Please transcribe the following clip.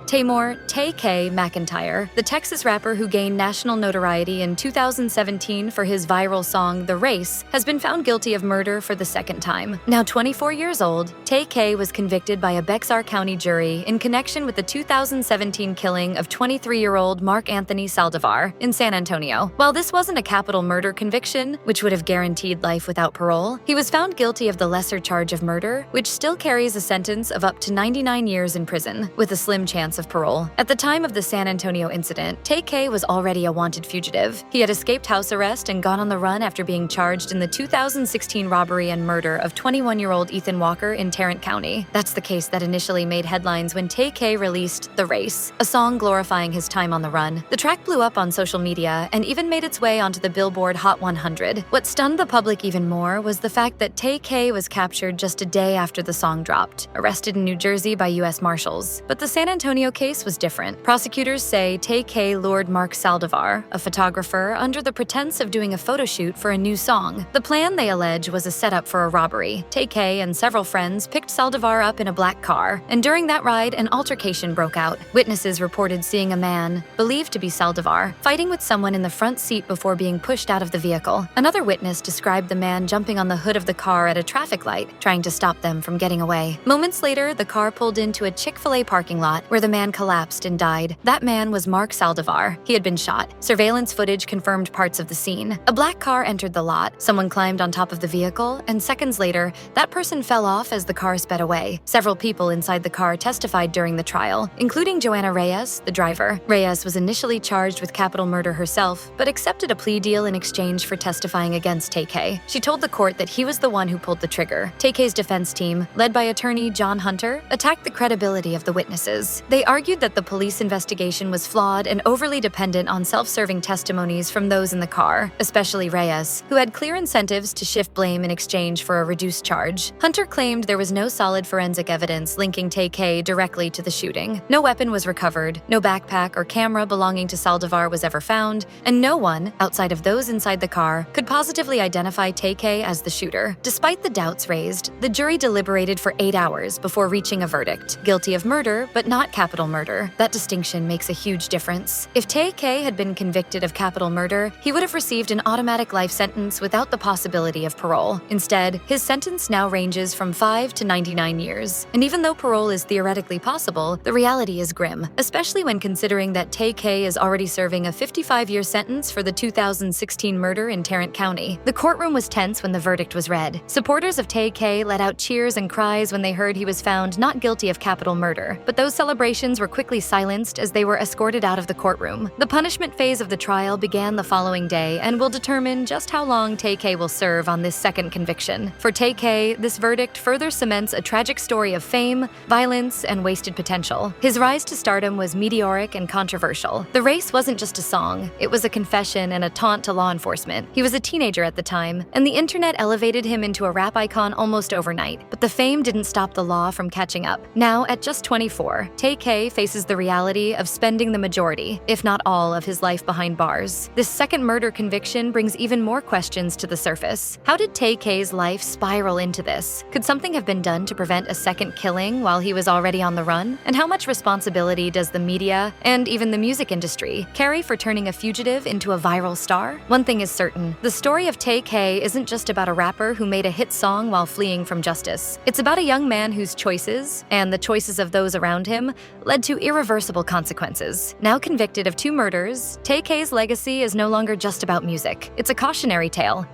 Taymor Tay-K McIntyre, the Texas rapper who gained national notoriety in 2017 for his viral song The Race, has been found guilty of murder for the second time. Now 24 years old, Tay-K was convicted by a Bexar County jury in connection with the 2017 killing of 23-year-old Mark Saldivar in San Antonio. While this wasn't a capital murder conviction, which would have guaranteed life without parole, he was found guilty of the lesser charge of murder, which still carries a sentence of up to 99 years in prison, with a slim chance of parole. At the time of the San Antonio incident, Tay-K was already a wanted fugitive. He had escaped house arrest and gone on the run after being charged in the 2016 robbery and murder of 21-year-old Ethan Walker in Tarrant County. That's the case that initially made headlines when Tay-K released The Race, a song glorifying his time on the run. The track blew up on social media and even made its way onto the Billboard Hot 100. What stunned the public even more was the fact that Tay-K was captured just a day after the song dropped, arrested in New Jersey by U.S. Marshals. But the San Antonio case was different. Prosecutors say Tay-K lured Mark Saldivar, a photographer, under the pretense of doing a photoshoot for a new song. The plan, they allege, was a setup for a robbery. Tay-K and several friends picked Saldivar up in a black car, and during that ride, an altercation broke out. Witnesses reported seeing a man, believed to be Saldivar, fighting with someone in the front seat before being pushed out of the vehicle. Another witness described the man jumping on the hood of the car at a traffic light, trying to stop them from getting away. Moments later, the car pulled into a Chick-fil-A parking lot where the man collapsed and died. That man was Mark Saldivar. He had been shot. Surveillance footage confirmed parts of the scene. A black car entered the lot, someone climbed on top of the vehicle, and seconds later, that person fell off as the car sped away. Several people inside the car testified during the trial, including Joanna Reyes, the driver. Reyes was initially charged with capital murder herself, but accepted a plea deal in exchange for testifying against Tay-K. She told the court that he was the one who pulled the trigger. Tay-K's defense team, led by attorney John Hunter, attacked the credibility of the witnesses. They argued that the police investigation was flawed and overly dependent on self-serving testimonies from those in the car, especially Reyes, who had clear incentives to shift blame in exchange for a reduced charge. Hunter claimed there was no solid forensic evidence linking Tay-K directly to the shooting. No weapon was recovered, no backpack or camera belonging to Saldivar was ever found, and no one, outside of those inside the car, could positively identify Tay-K as the shooter. Despite the doubts raised, the jury deliberated for 8 hours before reaching a verdict: guilty of murder, but not capital murder. That distinction makes a huge difference. If Tay-K had been convicted of capital murder, he would have received an automatic life sentence without the possibility of parole. Instead, his sentence now ranges from 5 to 99 years. And even though parole is theoretically possible, the reality is grim, especially when considering that Tay-K is already serving a 55-year sentence for the 2016 murder in Tarrant County. The courtroom was tense when the verdict was read. Supporters of Tay-K let out cheers and cries when they heard he was found not guilty of capital murder, but those celebrations were quickly silenced as they were escorted out of the courtroom. The punishment phase of the trial began the following day and will determine just how long Tay-K will serve on this second conviction. For Tay-K, this verdict further cements a tragic story of fame, violence, and wasted potential. His rise to stardom was meteoric and controversial. The Race wasn't just a song, it was a confession and a taunt to law enforcement. He was a teenager at the time, and the internet elevated him into a rap icon almost overnight. But the fame didn't stop the law from catching up. Now, at just 24, Tay-K faces the reality of spending the majority, if not all, of his life behind bars. This second murder conviction brings even more questions to the surface. How did Tay-K's life spiral into this? Could something have been done to prevent a second killing while he was already on the run? And how much responsibility does the media, and even the music industry, carry for turning a fugitive into a viral star? One thing is certain, the story of Tay-K isn't just about a rapper who made a hit song while fleeing from justice. It's about a young man whose choices, and the choices of those around him, led to irreversible consequences. Now convicted of 2 murders, Tay-K's legacy is no longer just about music. It's a cautionary tale,